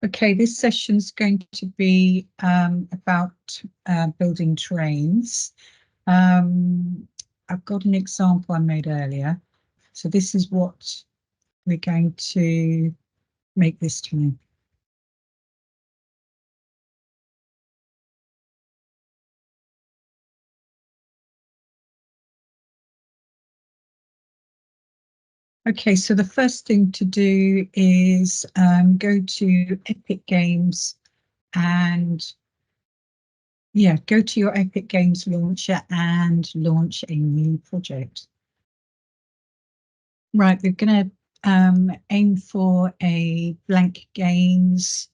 Okay, this session's going to be about building terrains. I've got an example I made earlier. So this is what we're going to make this time. Okay, so the first thing to do is go to Epic Games and go to your Epic Games launcher and launch a new project. Right, we're going to aim for a blank games.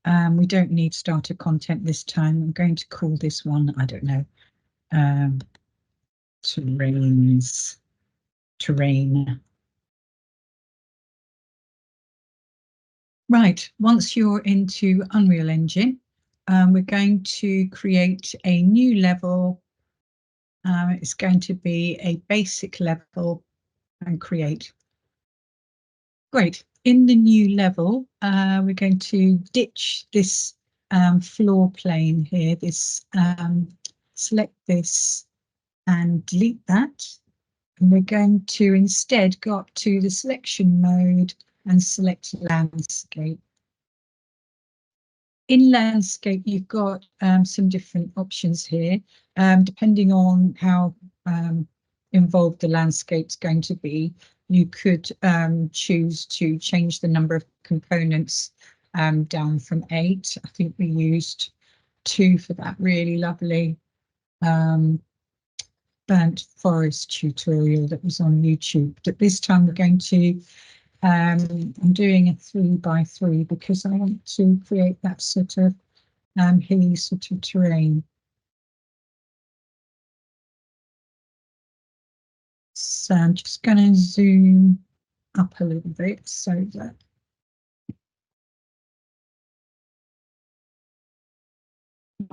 We don't need starter content this time. I'm going to call this one, I don't know, terrain. Right, once you're into Unreal Engine, we're going to create a new level. It's going to be a basic level and create. Great. In the new level, we're going to ditch this floor plane here, select this and delete that. And we're going to instead go up to the selection mode and select landscape. In landscape, you've got some different options here, depending on how involved the landscape's going to be. You could choose to change the number of components down from 8. I think we used 2 for that really lovely burnt forest tutorial that was on YouTube. But this time we're going to I'm doing a 3x3 because I want to create that sort of hilly sort of terrain. So I'm just going to zoom up a little bit so that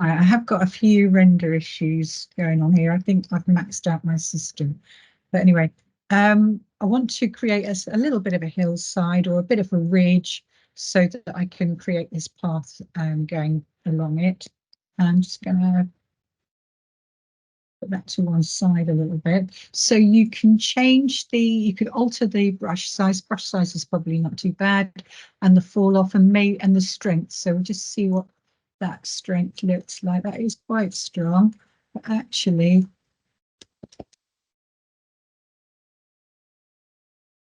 I have got a few render issues going on here. I think I've maxed out my system. But anyway, I want to create a little bit of a hillside or a bit of a ridge so that I can create this path going along it. And I'm just going to put that to one side a little bit. So you can you could alter the brush size. Brush size is probably not too bad, and the fall off and the strength. So we'll just see what that strength looks like. That is quite strong, but actually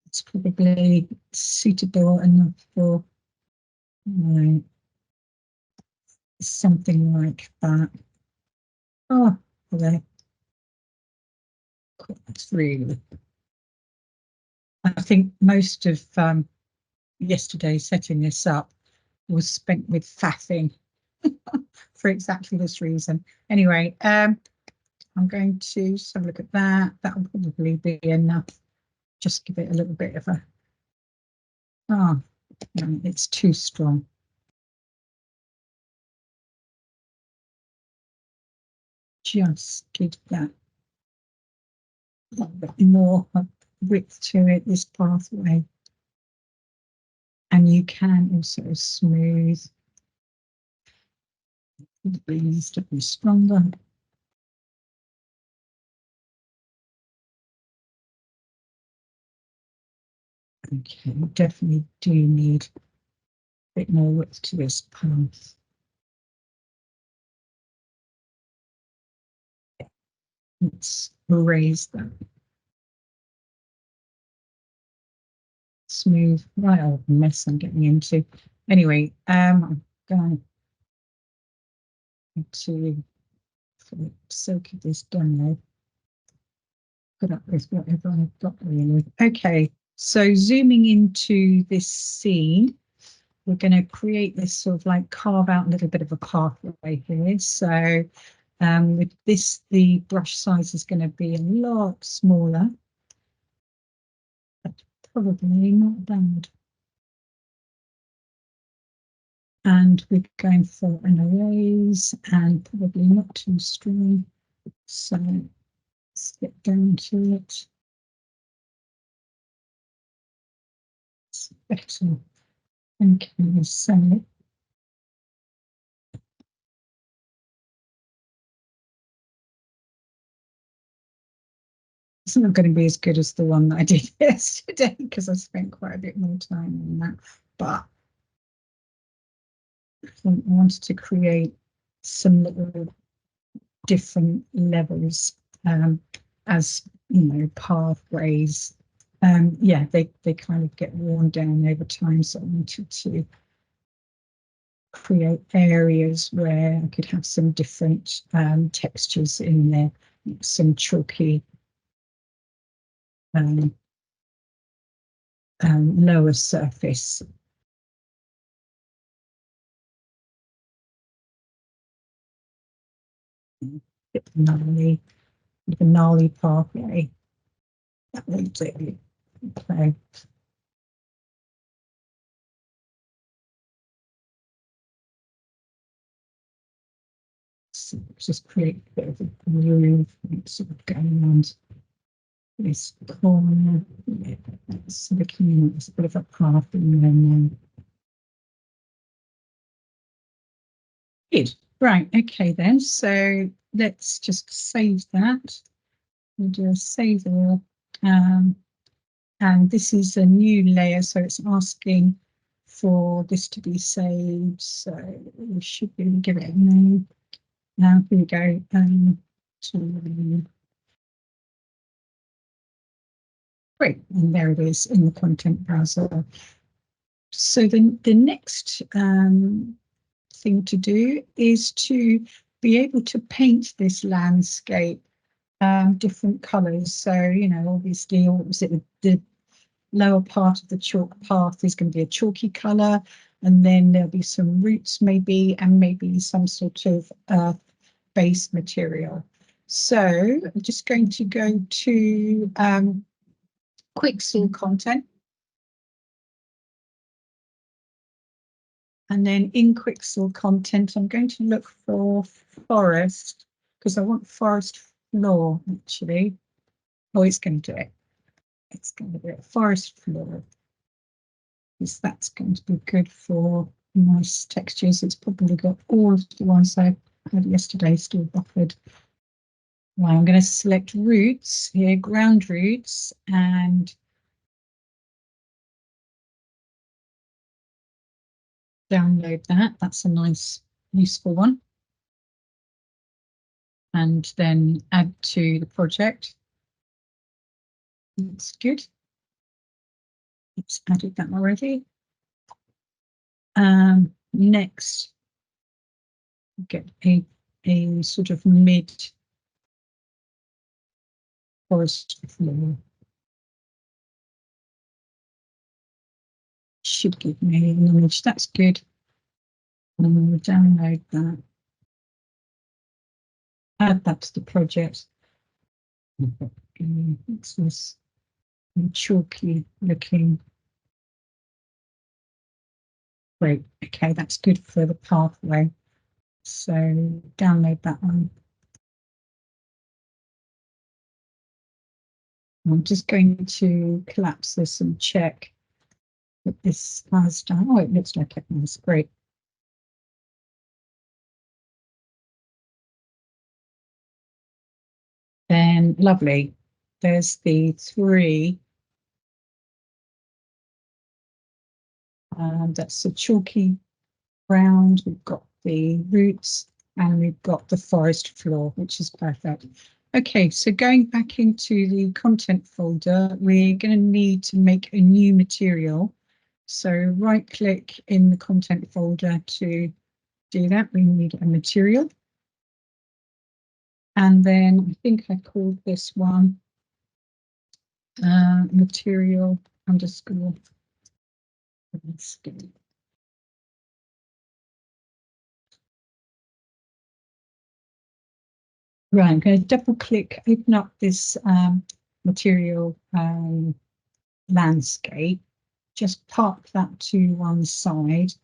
it's probably suitable enough for something like that. Oh, there. That's really. I think most of yesterday setting this up was spent with faffing for exactly this reason. Anyway, I'm going to just have a look at that. That will probably be enough. Just give it a little bit of a. Oh, no, it's too strong. Just give that a little bit more width to it, this pathway. And you can also smooth. It needs to be stronger. Okay, definitely do need a bit more width to this path. Let's raise that. Smooth, right old mess I'm getting into. Anyway, I'm going to, for the sake of this demo, put up with whatever I've got really. Okay, so zooming into this scene, we're going to create this sort of like carve out a little bit of a pathway here. So with this, the brush size is going to be a lot smaller, but probably not bad. And we're going for an erase and probably not too strong. So let's get down to it. It's better. Okay, so it's not going to be as good as the one that I did yesterday because I spent quite a bit more time on that. But I wanted to create some little different levels as you know, pathways. Yeah, they kind of get worn down over time, so I wanted to create areas where I could have some different textures in there, some chalky lower surface. Bit gnarly, with a gnarly pathway. That will do. Okay. So just create a bit of a groove, sort of going around this corner. Yeah, that's looking, it's a bit of a path in there now. Good. Right, okay then. So let's just save that. We'll do a save all. And this is a new layer, so it's asking for this to be saved. So we should be able to give it a name. Now here we go. Great, and there it is in the content browser. So the next thing to do is to be able to paint this landscape different colours. So, you know, obviously, what was it, the lower part of the chalk path is going to be a chalky colour, and then there'll be some roots maybe, and maybe some sort of base material. So I'm just going to go to Quixel content. And then in Quixel content, I'm going to look for forest, because I want forest floor, actually. Oh, it's going to do it. It's going to be a forest floor, because that's going to be good for nice textures. It's probably got all of the ones I had yesterday still buffered. Well, I'm going to select roots here, ground roots, and download that. That's a nice, useful one. And then add to the project. That's good. It's added that already. Next, get a sort of mid forest floor. Should give me an image. That's good. And we'll download that. Add that to the project. It's this chalky looking. Great. Okay, that's good for the pathway. So download that one. I'm just going to collapse this and check that this has done. Oh, it looks like it was great. Then lovely. There's the three. That's the chalky ground. We've got the roots and we've got the forest floor, which is perfect. Okay, so going back into the content folder, we're going to need to make a new material. So right click in the content folder to do that. We need a material. And then I think I called this one material underscore. Right, I'm going to double click, open up this material landscape, just park that to one side,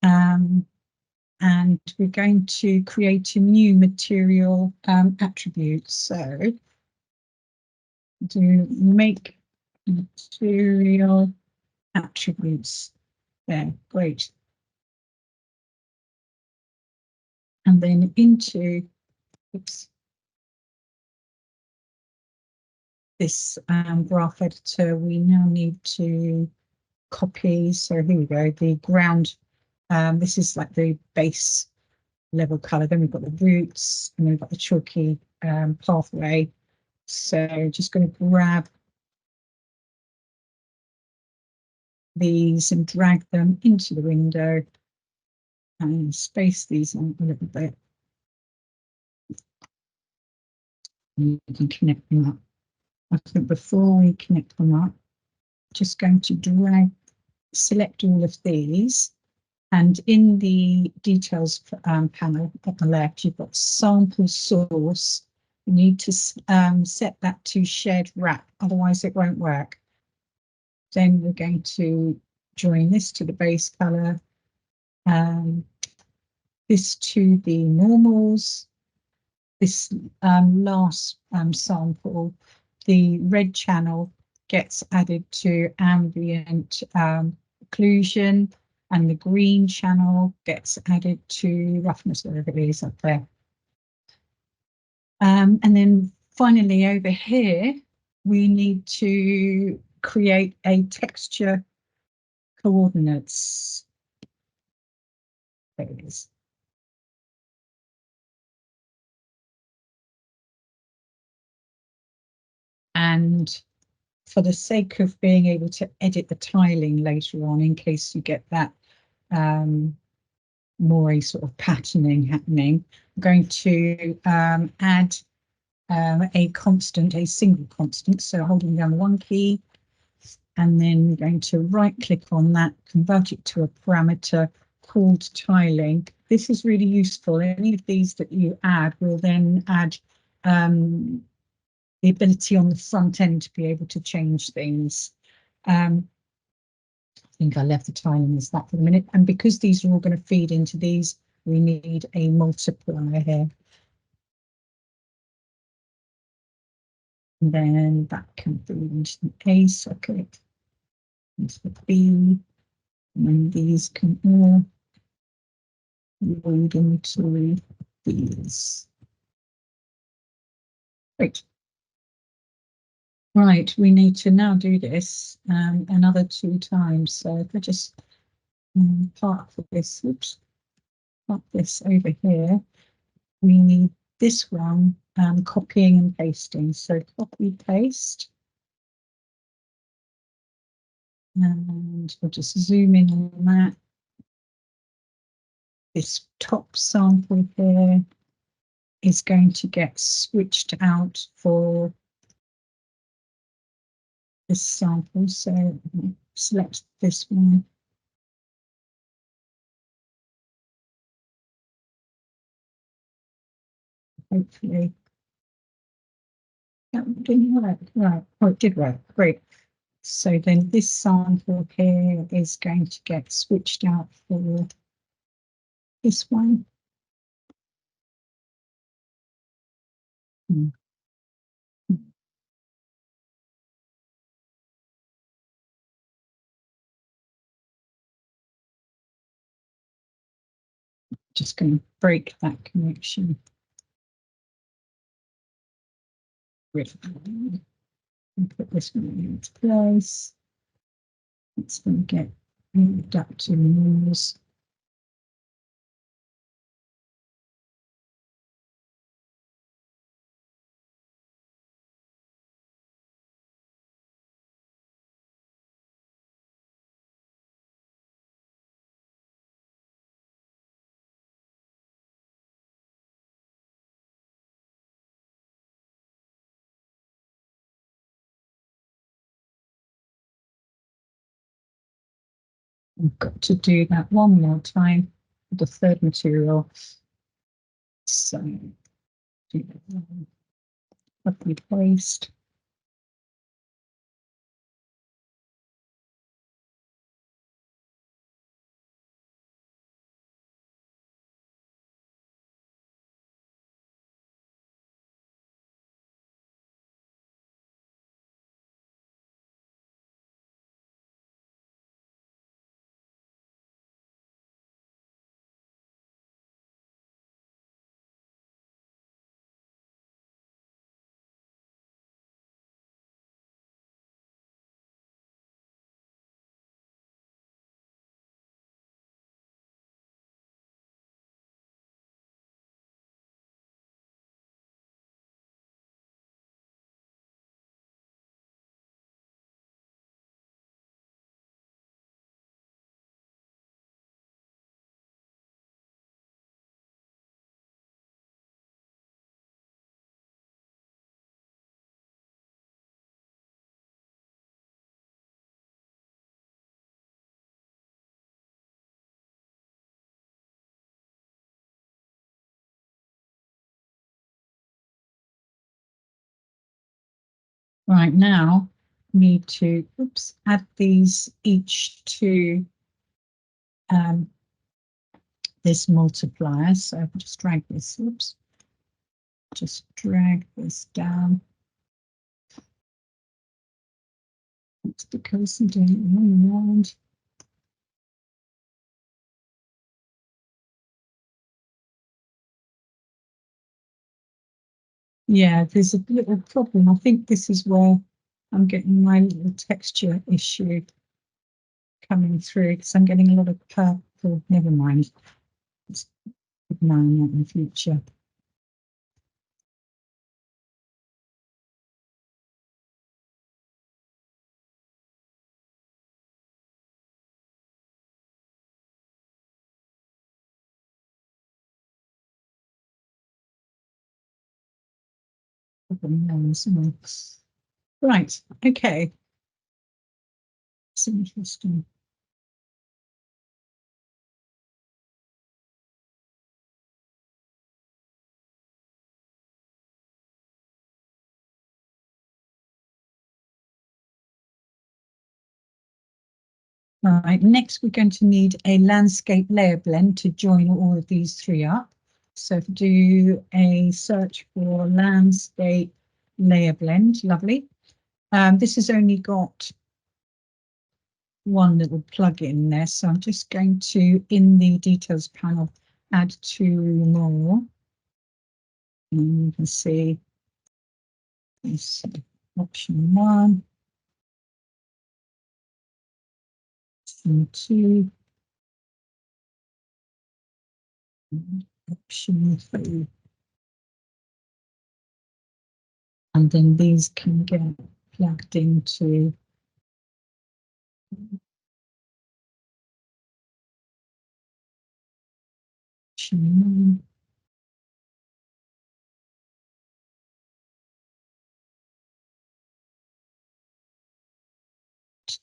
and we're going to create a new material attribute. So do make material attributes. There, great. And then into, oops, this graph editor, we now need to copy. So here we go, the ground. This is like the base level color. Then we've got the roots, and we've got the chalky pathway. So just going to grab these and drag them into the window and space these on a little bit. And you can connect them up. I think before we connect them up, just going to drag, select all of these, and in the details panel at the left, you've got sample source. You need to set that to shared wrap, otherwise it won't work. Then we're going to join this to the base color, this to the normals, this last sample, the red channel gets added to ambient occlusion, and the green channel gets added to roughness, wherever it is up there. And then finally over here, we need to create a texture coordinates. There it is. And for the sake of being able to edit the tiling later on, in case you get that more a sort of patterning happening, I'm going to add a constant, a single constant. So holding down the one key, and then going to right click on that, convert it to a parameter called tiling. This is really useful. Any of these that you add will then add the ability on the front end to be able to change things. I think I left the tiling as that for the minute. And because these are all going to feed into these, we need a multiplier here. And then that can feed into the A socket, into the B, and then these can all feed into these. Great. Right, we need to now do this another 2 times. So if I just park this, oops, park this over here, we need this one copying and pasting. So copy, paste. And we'll just zoom in on that. This top sample here is going to get switched out for this sample. So select this one. Hopefully that didn't work. Right. Oh, it did work. Great. So then this sample here is going to get switched out for this one. Just going to break that connection. And put this one into place. It's going to get moved up to rules. I've got to do that one more time for the third material. So do that one. Copy paste. Right, now need to add these each to this multiplier. So I'll just drag this, just drag this down. It's because I'm doing it all around. Yeah, there's a little problem. I think this is where I'm getting my little texture issue coming through, because I'm getting a lot of purple. Never mind. Let's keep an eye on that in the future. Right, okay. It's interesting. Right, next we're going to need a landscape layer blend to join all of these three up. So if you do a search for landscape layer blend, lovely. This has only got one little plug-in there, so I'm just going to, in the details panel, add two more. And you can see this option 1, option 2, option 3. And then these can get plugged into option 1.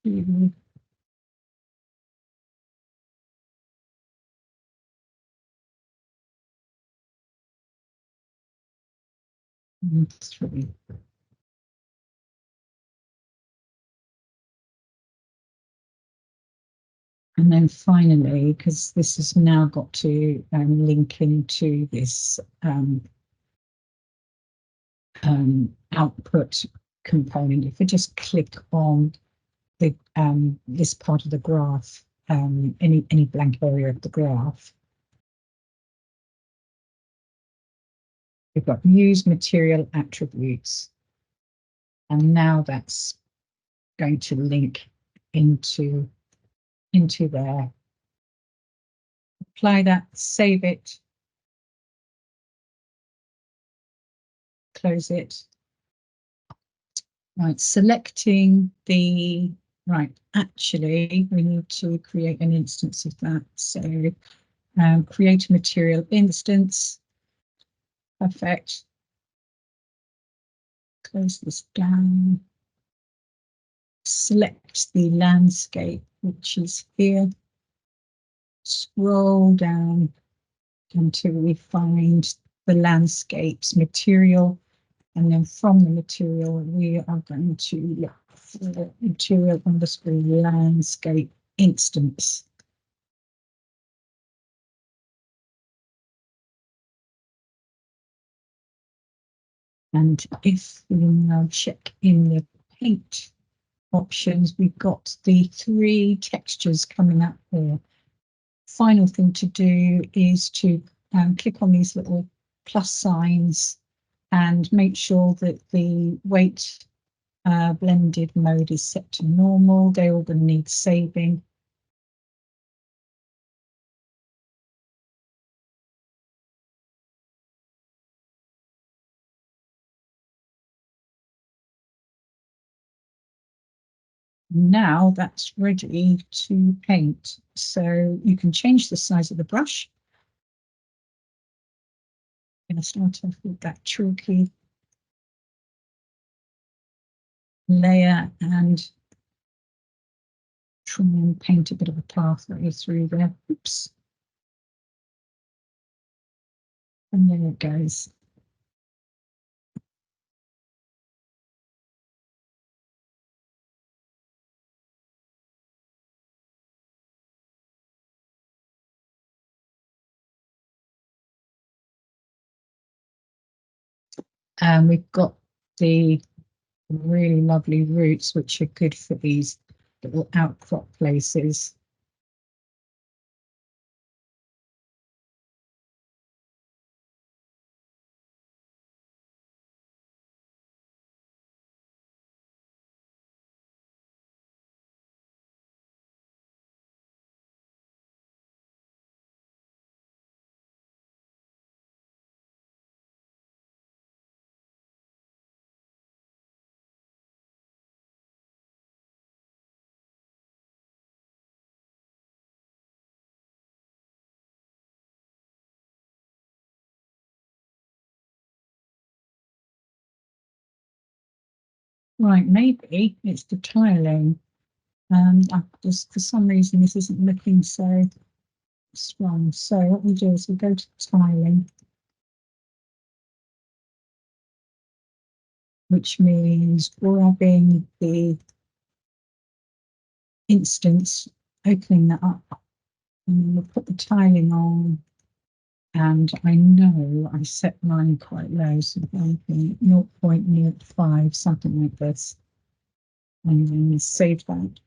Two, and 3. And then finally, because this has now got to link into this output component, if we just click on the this part of the graph, any blank area of the graph, we've got use material attributes, and now that's going to link into there. Apply that, save it, close it. Right, selecting the, right, actually we need to create an instance of that. So create a material instance. Perfect. Close this down. Select the landscape, which is here. Scroll down until we find the landscapes material. And then from the material, we are going to look for material underscore landscape instance. And if we now check in the paint options, we've got the 3 textures coming up here. Final thing to do is to click on these little plus signs and make sure that the weight blended mode is set to normal. They're all going to need saving. Now that's ready to paint. So you can change the size of the brush. I'm going to start off with that chalky layer and try and paint a bit of a pathway through there. Oops. And there it goes. And we've got the really lovely roots, which are good for these little outcrop places. Right, maybe it's the tiling. I just for some reason this isn't looking so strong. So what we do is we go to tiling, which means grabbing the instance, opening that up, and then we'll put the tiling on. And I know I set mine quite low, so maybe 0.05, something like this. And then save that.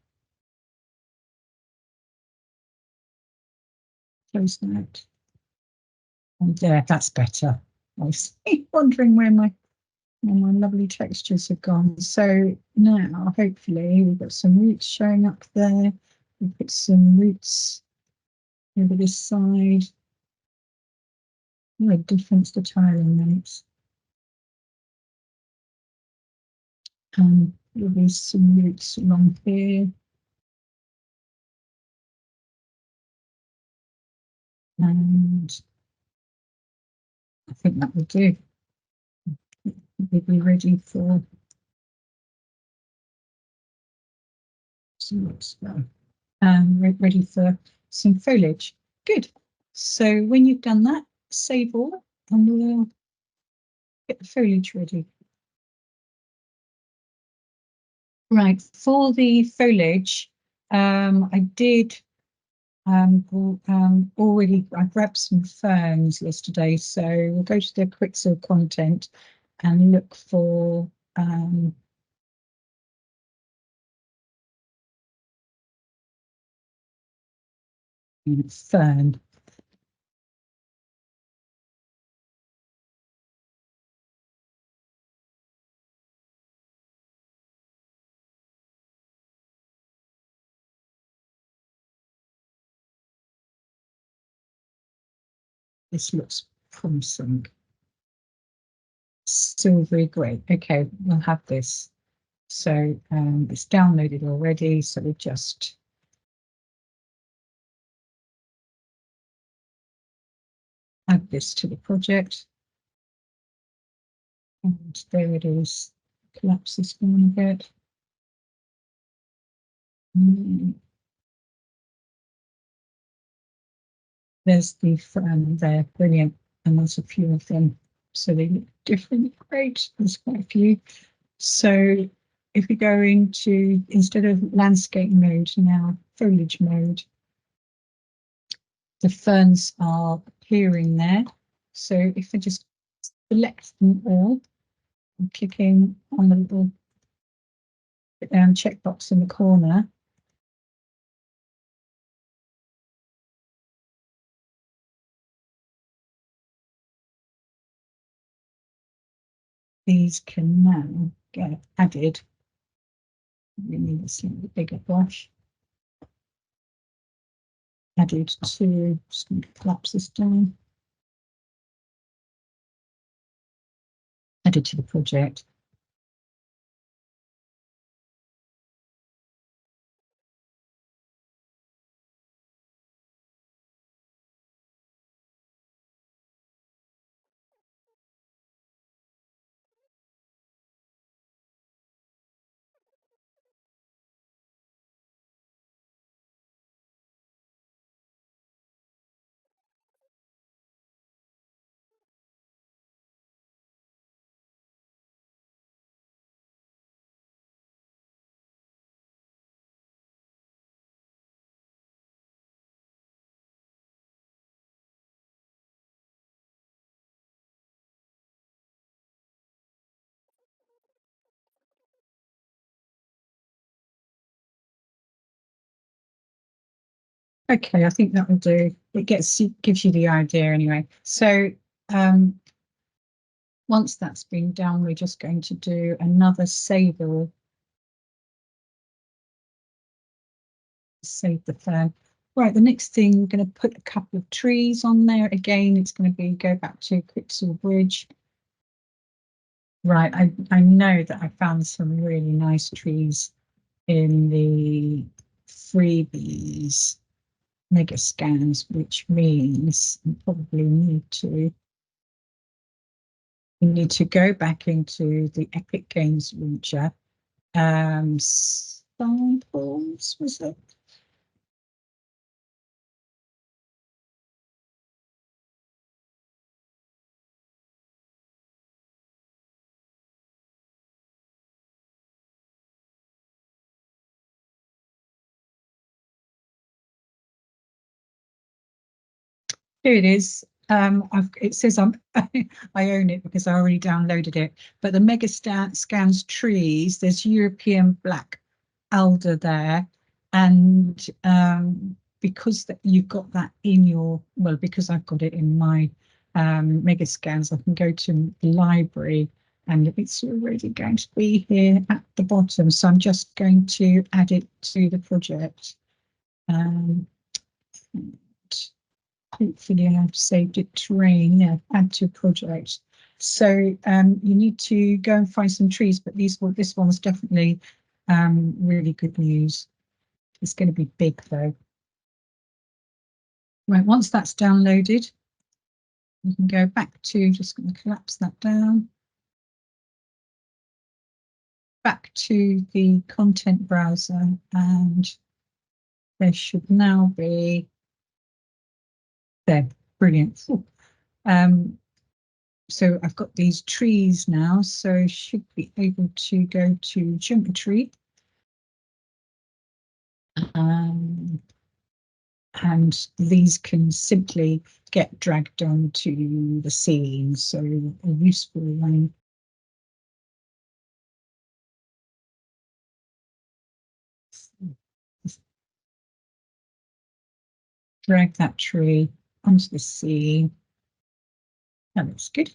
Close that. And there, that's better. I was wondering where my lovely textures have gone. So now, hopefully, we've got some roots showing up there. We've got some roots over this side. What a difference the tiling makes. There'll be some roots along here. And I think that will do. We'll be ready for some roots there. Ready for some foliage. Good. So when you've done that, save all and we'll get the foliage ready. Right, for the foliage, I did already, I grabbed some ferns yesterday, so we'll go to the Quixel content and look for fern. This looks promising. Silvery grey. Okay, we'll have this. So it's downloaded already, so we just add this to the project. And there it is. Collapse this one a bit. There's the fern there, brilliant. And there's a few of them. So they look different. Great. There's quite a few. So if we go into, instead of landscape mode now, foliage mode, the ferns are appearing there. So if I just select them all, I'm clicking on the little checkbox in the corner. These can now get added. We need a slightly bigger brush. Added to, just going to collapse this down. Added to the project. Okay, I think that will do. It gives you the idea anyway. So once that's been done, we're just going to do another save the fan. Right, the next thing, we're going to put a couple of trees on there. Again, it's going to be go back to Quixel Bridge. Right, I know that I found some really nice trees in the freebies mega scans, which means I probably need to go back into the Epic Games launcher. Samples, was it? Here it is. It says I own it because I already downloaded it. But the Mega scans trees. There's European black alder there, and because you've got that in your because I've got it in my Mega scans, I can go to the library, and it's already going to be here at the bottom. So I'm just going to add it to the project. Hopefully I've saved it terrain, yeah, add to project. So you need to go and find some trees, but this one's definitely really good news. It's going to be big though. Right, once that's downloaded, you can go back to, just going to collapse that down, back to the content browser, and there should now be, there, brilliant. So I've got these trees now, so I should be able to go to geometry. And these can simply get dragged onto the scene. So a useful one. Drag that tree onto the scene. That looks good.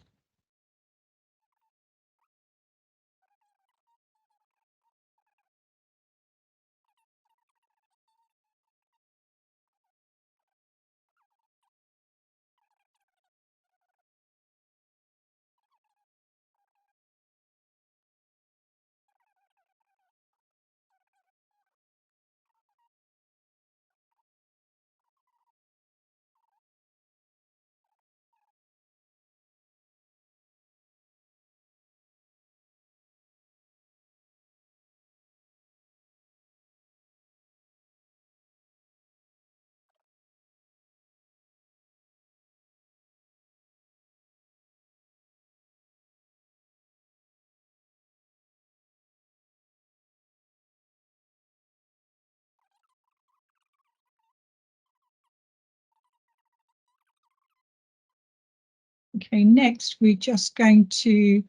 Okay, next we're just going to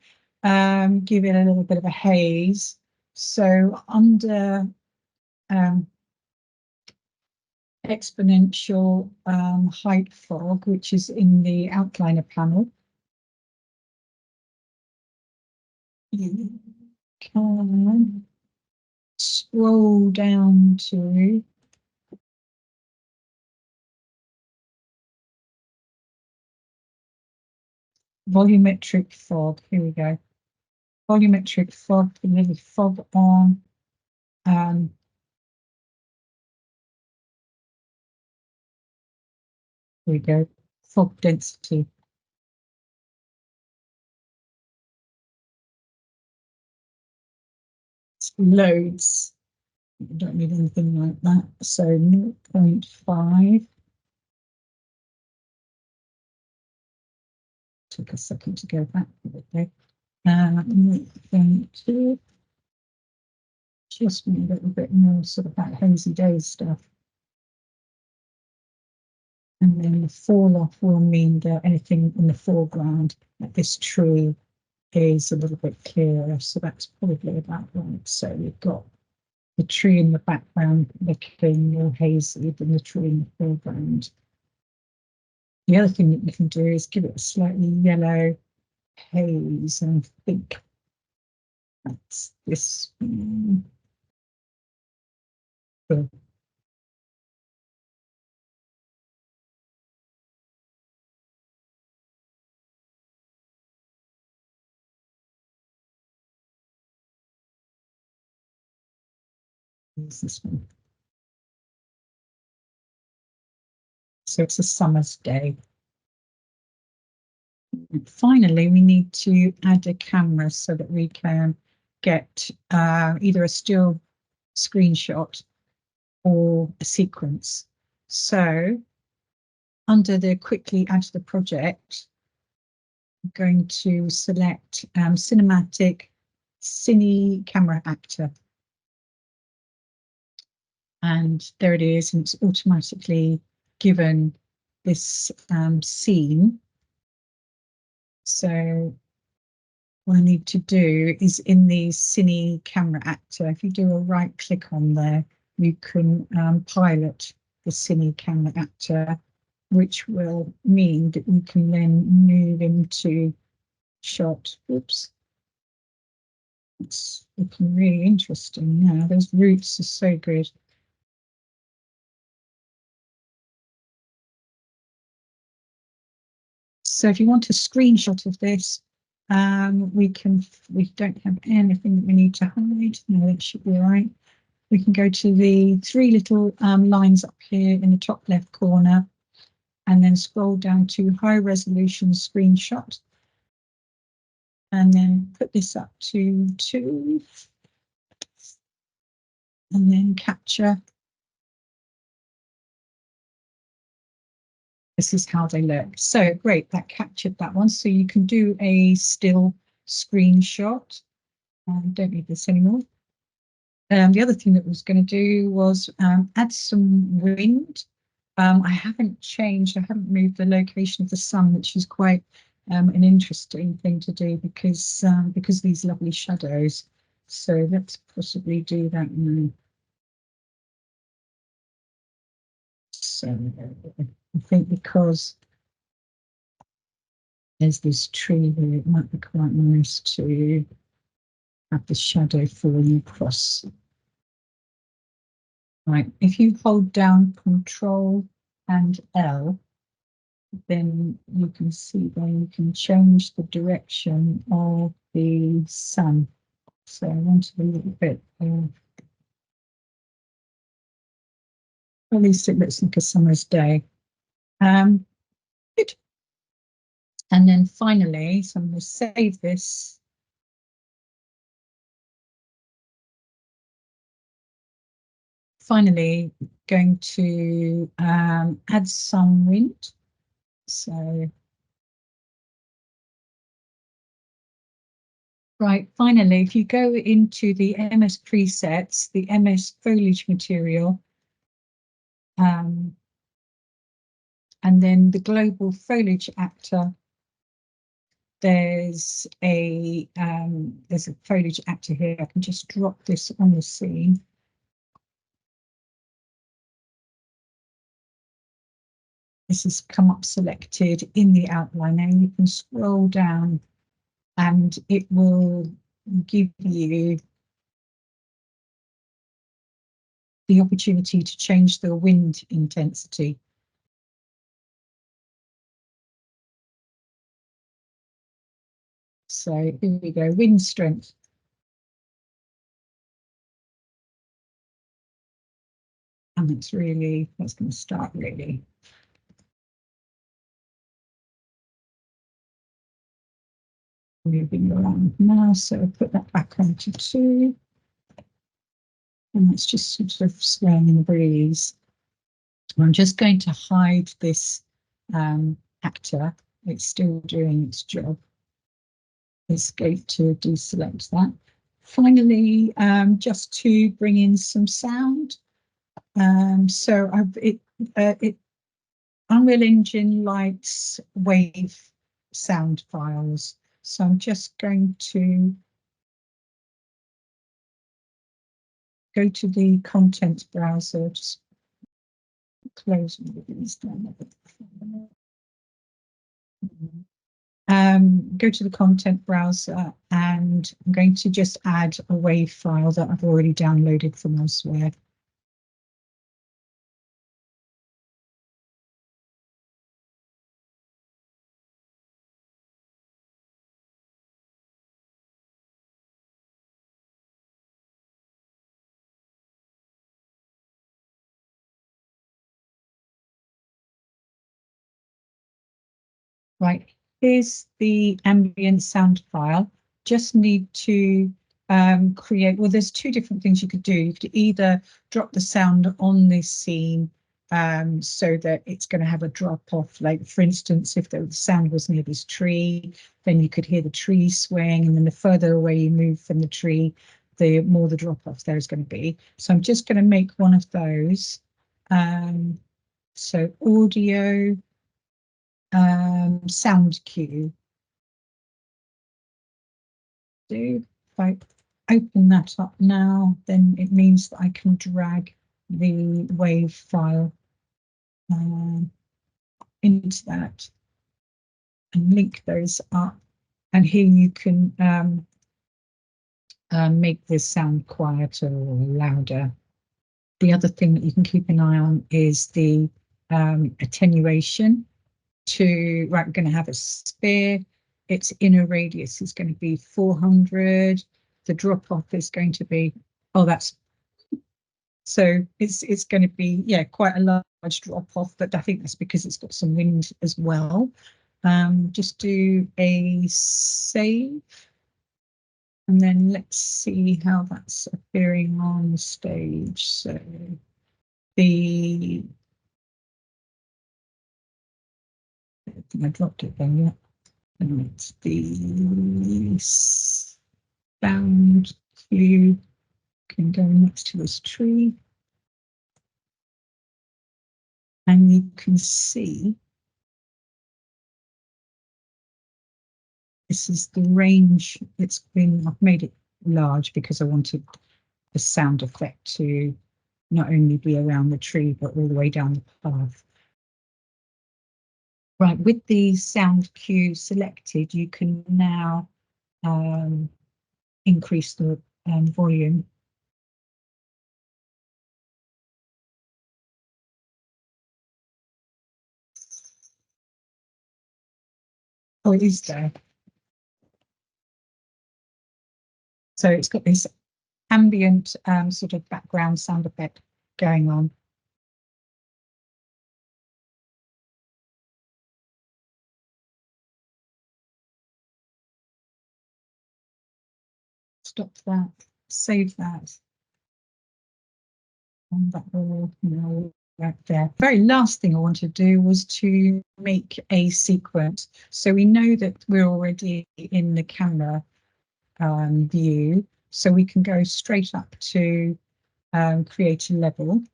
give it a little bit of a haze. So under exponential height fog, which is in the outliner panel, you can scroll down to volumetric fog. Here we go. Volumetric fog, a little fog on. Here we go. Fog density. It's loads. You don't need anything like that. So 0.5. Took a second to go back. Okay. 0.2. Just a little bit more sort of that hazy days stuff. And then the fall off will mean that anything in the foreground, like this tree, is a little bit clearer. So that's probably about right. So we've got the tree in the background looking more hazy than the tree in the foreground. The other thing that you can do is give it a slightly yellow haze, and I think that's this one. Cool. Is this one. So it's a summer's day. And finally, we need to add a camera so that we can get either a still screenshot or a sequence. So under the quickly add to the project, I'm going to select cinematic cine camera actor. And there it is, and it's automatically given this scene. So what I need to do is in the cine camera actor, if you do a right click on there, you can pilot the cine camera actor, which will mean that you can then move into shot. Oops. It's looking really interesting now. Those roots are so good. So if you want a screenshot of this, we don't have anything that we need to hide. No, that should be all right. We can go to the three little lines up here in the top left corner and then scroll down to high resolution screenshot. And then put this up to 2. And then capture. This is how they look. So great, that captured that one. So you can do a still screenshot. Don't need this anymore. The other thing that I was going to do was add some wind. I haven't moved the location of the sun, which is quite an interesting thing to do because of these lovely shadows. So let's possibly do that now. So I think because there's this tree here, it might be quite nice to have the shadow falling across. Right, if you hold down Control and L, then you can see there you can change the direction of the sun. So I wanted a little bit of, at least it looks like a summer's day. Good. And then finally, so I'm going to save this. Finally, going to add some wind. So, right, finally, if you go into the MS presets, the MS foliage material, and then the global foliage actor, there's a foliage actor here. I can just drop this on the scene. This has come up selected in the outline. Now you can scroll down and it will give you the opportunity to change the wind intensity. So here we go, wind strength. And that's going to start really. Moving around now, so I'll put that back onto 2. And it's just sort of swaying in the breeze. I'm just going to hide this actor. It's still doing its job. Escape to deselect that. Finally, just to bring in some sound. So Unreal Engine likes wave sound files. So I'm just going to go to the content browser, just close these down. Go to the content browser, and I'm going to just add a WAV file that I've already downloaded from elsewhere. Right, here's the ambient sound file. Just need to create, well, there's two different things you could do. You could either drop the sound on this scene so that it's going to have a drop off. Like, for instance, if the sound was near this tree, then you could hear the tree swaying, and then the further away you move from the tree, the more the drop off there is going to be. So I'm just going to make one of those. So audio, sound cue. If I open that up now, then it means that I can drag the WAV file into that and link those up. And here you can make this sound quieter or louder. The other thing that you can keep an eye on is the attenuation. Right, we're going to have a sphere. Its inner radius is going to be 400. The drop off is going to be, oh, that's, so it's going to be, yeah, quite a large drop off, but I think that's because it's got some wind as well. Just do a save, and then let's see how that's appearing on the stage. So I think I dropped it there, yeah. And it's the sound cue can go next to this tree. And you can see this is the range. I've made it large because I wanted the sound effect to not only be around the tree, but all the way down the path. Right, with the sound cue selected, you can now increase the volume. Oh, it is there. So it's got this ambient sort of background sound effect going on. Stop that, save that. And that will, right there. Very last thing I wanted to do was to make a sequence. So we know that we're already in the camera view, so we can go straight up to create a level.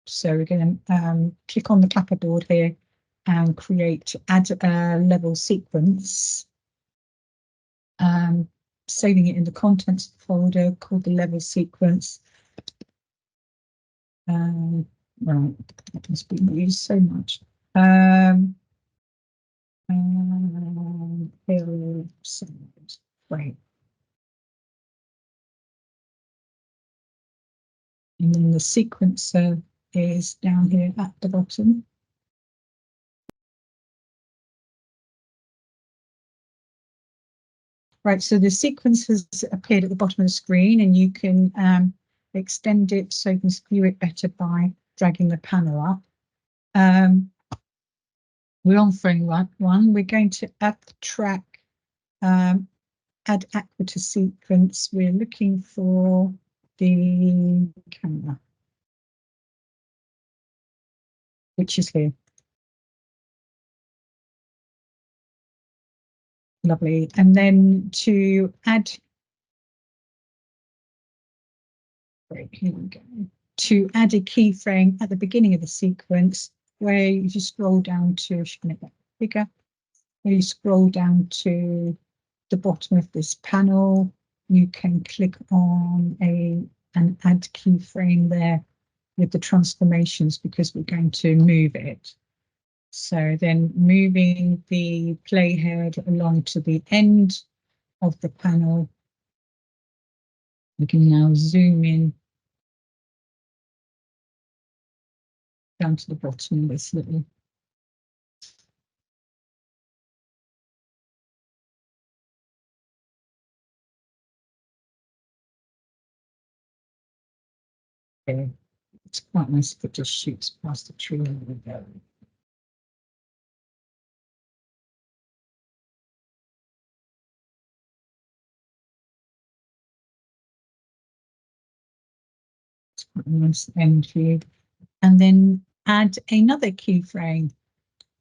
So we're going to click on the clapperboard here and add a level sequence. Saving it in the contents folder called the level sequence. Right, that has been used so much. Right. And then the sequencer is down here at the bottom. Right, so the sequence has appeared at the bottom of the screen, and you can extend it so you can view it better by dragging the panel up. We're on frame one. We're going to add the track, add aqua to sequence. We're looking for the camera, which is here. Lovely. And then to add, right, here we go. To add a keyframe at the beginning of the sequence, where you just scroll down to, I should make that bigger, where you scroll down to the bottom of this panel, you can click on a an add keyframe there with the transformations because we're going to move it. So then moving the playhead along to the end of the panel, we can now zoom in down to the bottom of this little. Okay. It's quite nice if it just shoots past the tree. There we go. It's quite a nice end view. And then add another keyframe.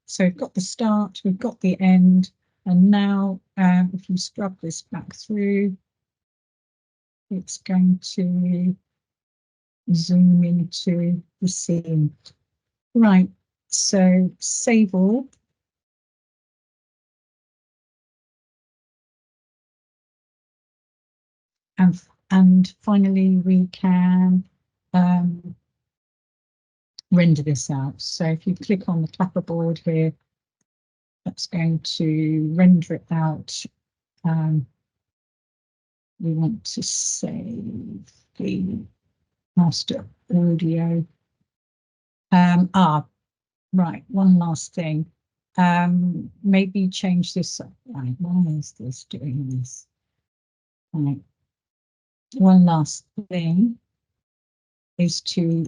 So we've got the start, we've got the end, and now if you scrub this back through, it's going to zoom into the scene. Right, so save all. And finally, we can render this out. So if you click on the clapperboard here, that's going to render it out. We want to save the master audio. Right, one last thing. Maybe change this up. Right, why is this doing this? Right. One last thing is to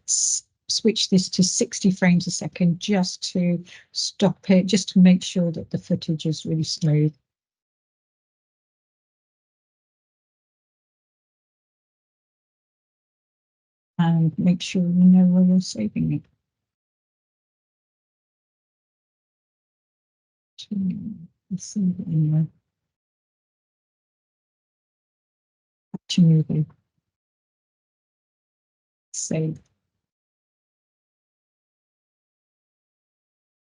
switch this to 60 frames a second just to stop it, just to make sure that the footage is really smooth. And make sure you know where you're saving it. Save it anyway. Movie. Save.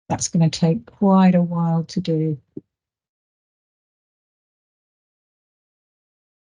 That's going to take quite a while to do.